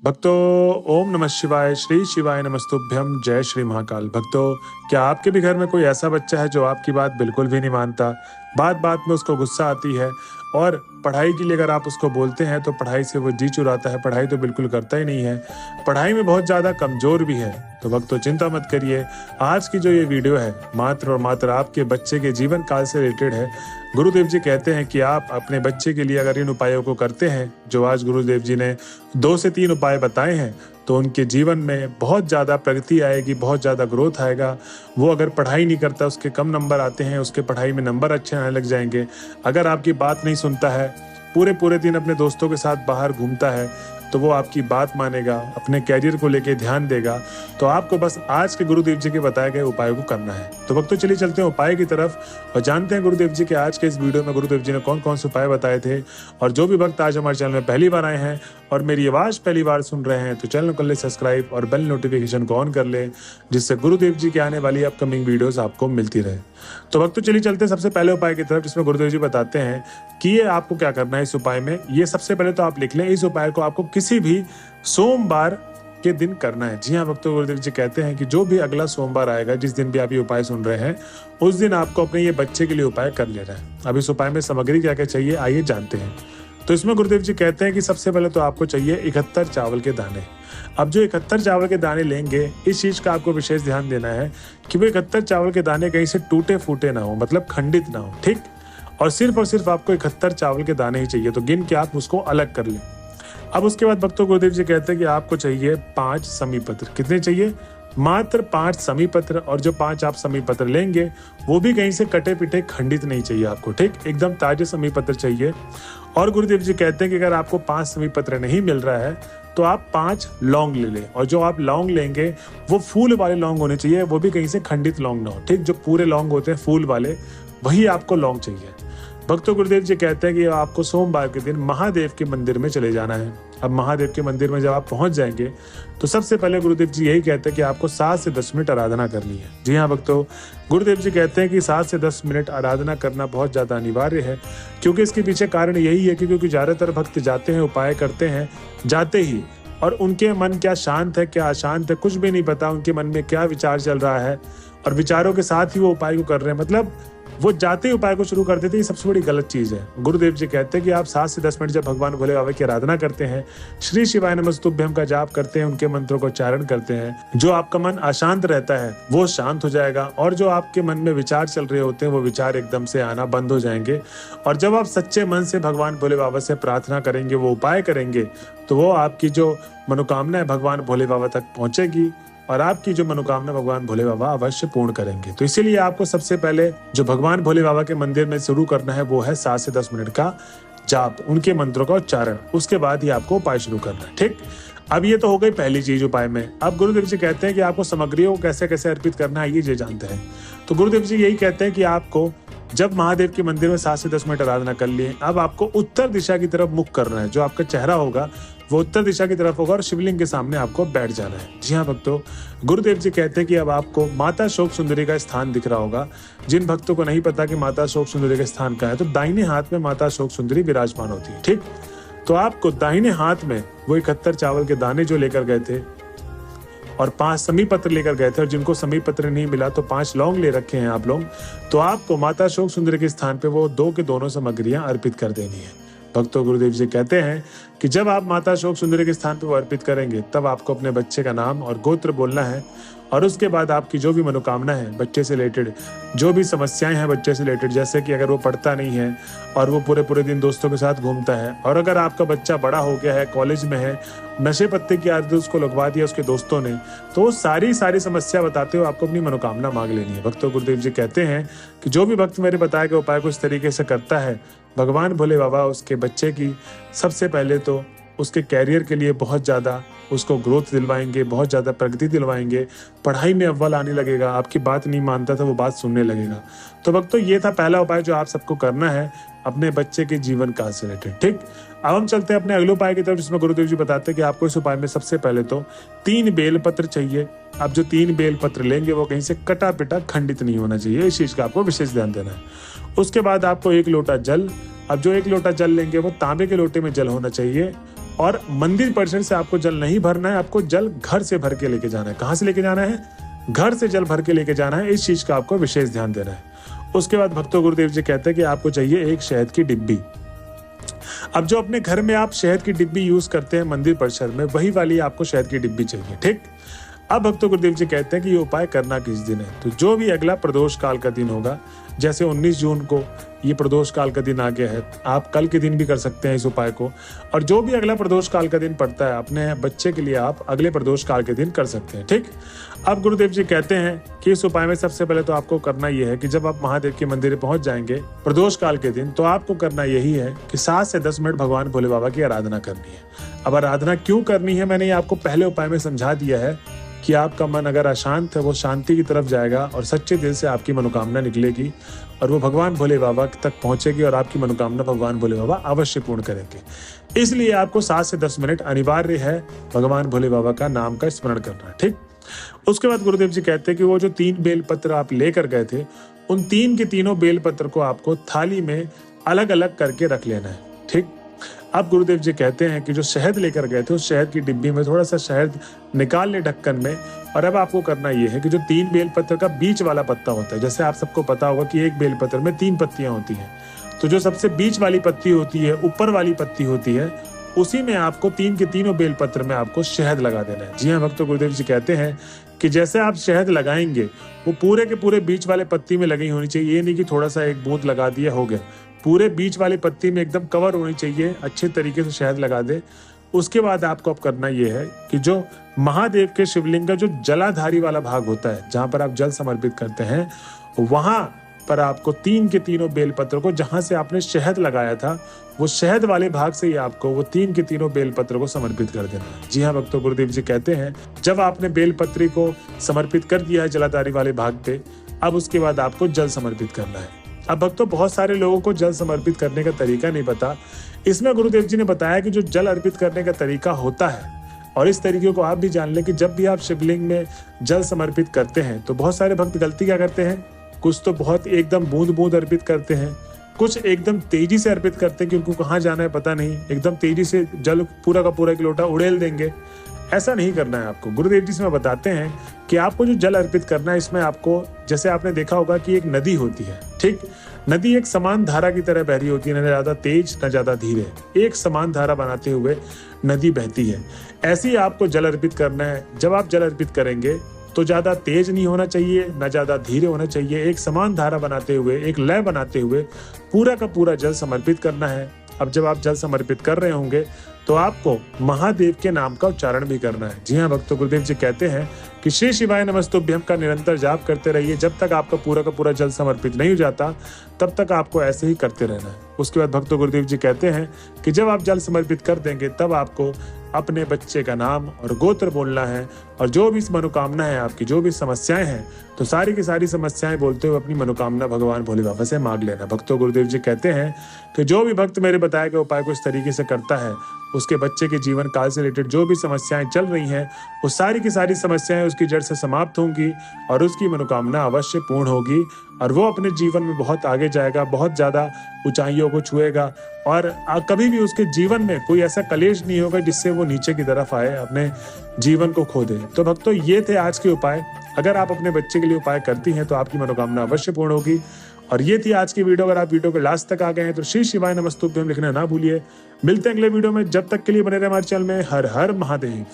भक्तों, ओम नमः शिवाय, श्री शिवाय नमस्तुभ्यम, जय श्री महाकाल। भक्तों, क्या आपके भी घर में कोई ऐसा बच्चा है जो आपकी बात बिल्कुल भी नहीं मानता, बात बात में उसको गुस्सा आती है और पढ़ाई के लिए अगर आप उसको बोलते हैं तो पढ़ाई से वो जी चुराता है, पढ़ाई तो बिल्कुल करता ही नहीं है, पढ़ाई में बहुत ज़्यादा कमज़ोर भी है? तो भक्तों चिंता मत करिए, आज की जो ये वीडियो है मात्र और मात्र आपके बच्चे के जीवन काल से रिलेटेड है। गुरुदेव जी कहते हैं कि आप अपने बच्चे के लिए अगर इन उपायों को करते हैं जो आज गुरुदेव जी ने 2 से 3 उपाय बताए हैं, तो उनके जीवन में बहुत ज़्यादा प्रगति आएगी, बहुत ज़्यादा ग्रोथ आएगा। वो अगर पढ़ाई नहीं करता, उसके कम नंबर आते हैं, उसके पढ़ाई में नंबर अच्छे आने लग जाएंगे। अगर आपकी बात नहीं सुनता है, पूरे दिन अपने दोस्तों के साथ बाहर घूमता है, तो वो आपकी बात मानेगा, अपने कैरियर को लेके ध्यान देगा। तो आपको बस आज के गुरुदेव जी के बताए गए उपायों को करना है। तो भक्तों चलिए चलते हैं उपाय की तरफ और जानते हैं गुरुदेव जी के आज के इस वीडियो में गुरुदेव जी ने कौन कौन से उपाय बताए थे। और जो भी भक्त आज हमारे चैनल में पहली बार आए हैं और मेरी आवाज़ पहली बार सुन रहे हैं, तो चैनल को कर ले सब्सक्राइब और बेल नोटिफिकेशन को ऑन कर ले, जिससे गुरुदेव जी की आने वाली अपकमिंग वीडियोस आपको मिलती रहे। तो भक्तों चलिए चलते हैं सबसे पहले उपाय की तरफ, जिसमें गुरुदेव जी बताते हैं कि ये आपको क्या करना है इस उपाय में। ये सबसे पहले तो आप लिख लें, इस उपाय को आपको किसी भी सोमवार के दिन करना है। जी हाँ भक्तों, गुरुदेव जी कहते हैं कि जो भी अगला सोमवार आएगा, जिस दिन भी आप ये उपाय सुन रहे हैं, उस दिन आपको अपने ये बच्चे के लिए उपाय कर लेना है। अब इस उपाय में सामग्री क्या क्या चाहिए, आइए जानते हैं। तो इसमें गुरुदेव जी कहते हैं कि सबसे पहले तो आपको चाहिए 71 चावल के दाने। अब जो 71 चावल के दाने लेंगे, इस चीज का आपको विशेष ध्यान देना है कि वो 71 चावल के दाने कहीं से टूटे फूटे ना हो, मतलब खंडित ना हो, ठीक। और सिर्फ आपको 71 चावल के दाने ही चाहिए, तो गिन के आप उसको अलग कर लें। अब उसके बाद भक्तों गुरुदेव जी कहते हैं कि आपको चाहिए 5 समी पत्र। कितने चाहिए? मात्र 5 समी पत्र। और जो 5 आप समी पत्र लेंगे वो भी कहीं से कटे पिटे खंडित नहीं चाहिए आपको, ठीक, एकदम ताजे समी पत्र चाहिए। और गुरुदेव जी कहते हैं कि अगर आपको 5 समी पत्र नहीं मिल रहा है तो आप 5 लौंग ले लें। और जो आप लौंग लेंगे वो फूल वाले लौंग होने चाहिए, वो भी कहीं से खंडित लौंग ना हो, ठीक। जो पूरे लौंग होते हैं फूल वाले, वही आपको लौंग चाहिए। भक्तों गुरुदेव जी कहते हैं कि आपको सोमवार के दिन महादेव के मंदिर में चले जाना है। अब महादेव के मंदिर में जब आप पहुंच जाएंगे तो सबसे पहले गुरुदेव जी यही कहते हैं कि आपको 7 से 10 मिनट आराधना करनी है। जी हाँ भक्तों, गुरुदेव जी कहते हैं कि 7 से 10 मिनट आराधना करना बहुत ज़्यादा अनिवार्य है, क्योंकि इसके पीछे कारण यही है कि क्योंकि ज़्यादातर भक्त जाते हैं, उपाय करते हैं जाते ही, और उनके मन क्या शांत है क्या अशांत है कुछ भी नहीं पता, उनके मन में क्या विचार चल रहा है, और विचारों के साथ ही वो उपाय को कर रहे हैं, मतलब वो जाते ही उपाय को शुरू कर देते हैं। ये सबसे बड़ी गलत चीज है। गुरुदेव जी कहते हैं कि आप 7 से 10 मिनट जब भगवान भोले बाबा की आराधना करते हैं, श्री शिवाय नमस्तुभ्यम का जाप करते हैं, उनके मंत्रों को उच्चारण करते हैं, जो आपका मन अशांत रहता है वो शांत हो जाएगा, और जो आपके मन में विचार चल रहे होते हैं वो विचार एकदम से आना बंद हो जाएंगे। और जब आप सच्चे मन से भगवान भोले बाबा से प्रार्थना करेंगे, वो उपाय करेंगे, तो वो आपकी जो मनोकामना है भगवान भोले बाबा तक पहुंचेगी, और आपकी जो मनोकामना भगवान भोले बाबा अवश्य पूर्ण करेंगे। तो इसीलिए आपको सबसे पहले जो भगवान भोले बाबा के मंदिर में शुरू करना है वो है 7 से 10 मिनट का जाप, उनके मंत्रों का उच्चारण। उसके बाद ही आपको उपाय शुरू करना है, ठीक। अब ये तो हो गई पहली चीज उपाय में। अब गुरुदेव जी कहते हैं कि आपको सामग्रियों को कैसे कैसे अर्पित करना है, ये जानते हैं। तो गुरुदेव जी यही कहते हैं कि आपको जब महादेव के मंदिर में 7 से 10 मिनट आराधना कर लिए, अब आपको उत्तर दिशा की तरफ मुख करना है। जो आपका चेहरा होगा वो उत्तर दिशा की तरफ होगा और शिवलिंग के सामने आपको बैठ जाना है। जी हाँ भक्तों, गुरुदेव जी कहते हैं कि अब आपको माता शोक सुंदरी का स्थान दिख रहा होगा। जिन भक्तों को नहीं पता कि माता शोक सुंदरी का स्थान कहाँ है, तो दाहिने हाथ में माता शोक सुंदरी विराजमान होती है, ठीक। तो आपको दाहिने हाथ में वो 71 चावल के दाने जो लेकर गए थे और 5 समी पत्र लेकर गए थे, और जिनको समी पत्र नहीं मिला तो 5 लौंग ले रखे हैं आप लोग, तो आपको माता शोक सुंदरी के स्थान पे वो 2 के दोनों सामग्रियां अर्पित कर देनी है। भक्तों गुरुदेव जी कहते हैं कि जब आप माता शोक सुंदरी के स्थान पर वो अर्पित करेंगे, तब आपको अपने बच्चे का नाम और गोत्र बोलना है, और उसके बाद आपकी जो भी मनोकामना है बच्चे से रिलेटेड, जो भी समस्याएं हैं बच्चे से रिलेटेड, जैसे कि अगर वो पढ़ता नहीं है और वो पूरे दिन दोस्तों के साथ घूमता है, और अगर आपका बच्चा बड़ा हो गया है, कॉलेज में है, नशे पत्ते की आदत उसको लगवा दिया उसके दोस्तों ने, तो वो सारी समस्या बताते हुए आपको अपनी मनोकामना मांग लेनी है। भक्तों गुरुदेव जी कहते हैं कि जो भी भक्त मेरे बताए गए उपाय को इस तरीके से करता है, भगवान भोले बाबा उसके बच्चे की सबसे पहले तो उसके कैरियर के लिए बहुत ज़्यादा उसको ग्रोथ दिलवाएंगे, बहुत ज़्यादा प्रगति दिलवाएंगे, पढ़ाई में अव्वल आने लगेगा, आपकी बात नहीं मानता था वो बात सुनने लगेगा। तो भक्तों ये था पहला उपाय जो आप सबको करना है अपने बच्चे के जीवन काल से रिलेटेड, ठीक। अब हम चलते हैं अपने अगले उपाय की तरफ, जिसमें गुरुदेव जी बताते हैं कि आपको इस उपाय में सबसे पहले तो 3 बेलपत्र चाहिए। अब जो 3 बेलपत्र लेंगे वो कहीं से कटा पिटा खंडित नहीं होना चाहिए, इस चीज का आपको विशेष ध्यान देना है। उसके बाद आपको 1 लोटा जल। अब जो 1 लोटा जल लेंगे वो तांबे के लोटे में जल होना चाहिए, और मंदिर परिसर से आपको जल नहीं भरना है, आपको जल घर से भर के लेके जाना है। कहाँ से लेके जाना है? घर से जल भर के लेके जाना है। इस चीज का आपको विशेष ध्यान देना है। उसके बाद भक्तों गुरुदेव जी कहते हैं कि आपको चाहिए एक शहद की डिब्बी। अब जो अपने घर में आप शहद की डिब्बी यूज करते हैं मंदिर परिसर में, वही वाली आपको शहद की डिब्बी चाहिए। ठीक। अब भक्तों गुरुदेव जी कहते हैं कि ये उपाय करना किस दिन है? तो जो भी अगला प्रदोष काल का दिन होगा, जैसे 19 जून को ये प्रदोष काल का दिन आ गया है, आप कल के दिन भी कर सकते हैं इस उपाय को। और जो भी अगला प्रदोष काल का दिन पड़ता है, अपने बच्चे के लिए आप अगले प्रदोष काल के दिन कर सकते हैं। ठीक। अब गुरुदेव जी कहते हैं कि इस उपाय में सबसे पहले तो आपको करना यह है कि जब आप महादेव के मंदिर पहुंच जाएंगे प्रदोष काल के दिन, तो आपको करना यही है कि 7 से 10 मिनट भगवान भोले बाबा की आराधना करनी है। अब आराधना क्यों करनी है, मैंने ये आपको पहले उपाय में समझा दिया है कि आपका मन अगर अशांत है, वो शांति की तरफ जाएगा और सच्चे दिल से आपकी मनोकामना निकलेगी और वो भगवान भोले बाबा तक पहुंचेगी और आपकी मनोकामना भगवान भोले बाबा अवश्य पूर्ण करेंगे। इसलिए आपको 7 से 10 मिनट अनिवार्य है भगवान भोले बाबा का नाम का स्मरण करना। ठीक। उसके बाद गुरुदेव जी कहते हैं कि वो जो 3 बेलपत्र आप लेकर गए थे, उन 3 के तीनों बेलपत्र को आपको थाली में अलग अलग करके रख लेना है। ठीक। अब गुरुदेव जी कहते हैं कि जो शहद लेकर गए थे, उस शहद की डिब्बी में थोड़ा सा शहद निकाल ले ढक्कन में। और अब आपको करना यह है कि जो 3 बेलपत्र का बीच वाला पत्ता होता है, जैसे आप सबको पता होगा कि एक बेलपत्र में 3 पत्तियां होती हैं, तो जो सबसे बीच वाली पत्ती होती है, ऊपर वाली पत्ती होती है, उसी में आपको 3 के तीनों बेलपत्र में आपको शहद लगा देना है। जी हाँ भक्तों, गुरुदेव जी कहते हैं कि जैसे आप शहद लगाएंगे, वो पूरे के पूरे बीच वाले पत्ती में लगी होनी चाहिए। ये नहीं कि थोड़ा सा एक बूंद लगा दिया हो गया, पूरे बीच वाली पत्ती में एकदम कवर होनी चाहिए, अच्छे तरीके से शहद लगा दे। उसके बाद आपको अब करना यह है कि जो महादेव के शिवलिंग का जो जलाधारी वाला भाग होता है, जहां पर आप जल समर्पित करते हैं, वहां पर आपको 3 के तीनों बेलपत्र को, जहां से आपने शहद लगाया था, वो शहद वाले भाग से ही आपको वो 3 के तीनों बेलपत्र को समर्पित कर देना है। जी हाँ भक्तों, गुरुदेव जी कहते हैं जब आपने बेलपत्री को समर्पित कर दिया है जलाधारी वाले भाग पे, अब उसके बाद आपको जल समर्पित करना है। अब भक्तों, बहुत सारे लोगों को जल समर्पित करने का तरीका नहीं पता। इसमें गुरुदेव जी ने बताया कि जो जल अर्पित करने का तरीका होता है, और इस तरीके को आप भी जान लें कि जब भी आप शिवलिंग में जल समर्पित करते हैं, तो बहुत सारे भक्त गलती क्या करते हैं, कुछ तो बहुत एकदम बूंद बूंद अर्पित करते हैं, कुछ एकदम तेजी से अर्पित करते हैं कि उनको कहाँ जाना है पता नहीं, एकदम तेजी से जल पूरा का पूरा एक लोटा उड़ेल देंगे। ऐसा नहीं करना है आपको। गुरुदेव जी इसमें बताते हैं कि आपको जो जल अर्पित करना है, इसमें आपको, जैसे आपने देखा होगा कि एक नदी होती है। ठीक। नदी एक समान धारा की तरह बह रही होती है, न ज्यादा तेज न ज्यादा धीरे, एक समान धारा बनाते हुए नदी बहती है। ऐसे ही आपको जल अर्पित करना है। जब आप जल अर्पित करेंगे तो ज्यादा तेज नहीं होना चाहिए, न ज्यादा धीरे होना चाहिए, एक समान धारा बनाते हुए, एक लय बनाते हुए पूरा का पूरा जल समर्पित करना है। अब जब आप जल समर्पित कर रहे होंगे तो आपको महादेव के नाम का उच्चारण भी करना है। जी हाँ भक्तों, गुरुदेव जी कहते हैं कि श्री शिवाय नमस्तुभ्यम का निरंतर जाप करते रहिए। जब तक आपका पूरा का पूरा जल समर्पित नहीं हो जाता, तब तक आपको ऐसे ही करते रहना है। उसके बाद भक्तों, गुरुदेव जी कहते हैं कि जब आप जल समर्पित कर देंगे, तब आपको अपने बच्चे का नाम और गोत्र बोलना है, और जो भी मनोकामना है आपकी, जो भी समस्याएं हैं, तो सारी की सारी समस्याएं बोलते हुए अपनी मनोकामना भगवान भोले बाबा से मांग लेना। भक्तों, गुरुदेव जी कहते हैं कि जो भी भक्त मेरे बताए गए उपाय को इस तरीके से करता है, उसके बच्चे के जीवन काल से रिलेटेड जो भी समस्याएं चल रही हैं, वो सारी की सारी समस्याएं उसकी जड़ से समाप्त होंगी और उसकी मनोकामना अवश्य पूर्ण होगी, और वो अपने जीवन में बहुत आगे जाएगा, बहुत ज्यादा ऊंचाइयों को छुएगा, और कभी भी उसके जीवन में कोई ऐसा कलेश नहीं होगा जिससे वो नीचे की तरफ आए, अपने जीवन को खो दे। तो भक्तों, ये थे आज के उपाय। अगर आप अपने बच्चे के लिए उपाय करती हैं तो आपकी मनोकामना अवश्य पूर्ण होगी। और ये थी आज की वीडियो। अगर आप वीडियो के लास्ट तक आ गए हैं तो श्री शिवाय नमस्तुभ्यम लिखना ना भूलिए। मिलते हैं अगले वीडियो में। जब तक के लिए बने रहे हमारे चैनल में। हर हर महादेव।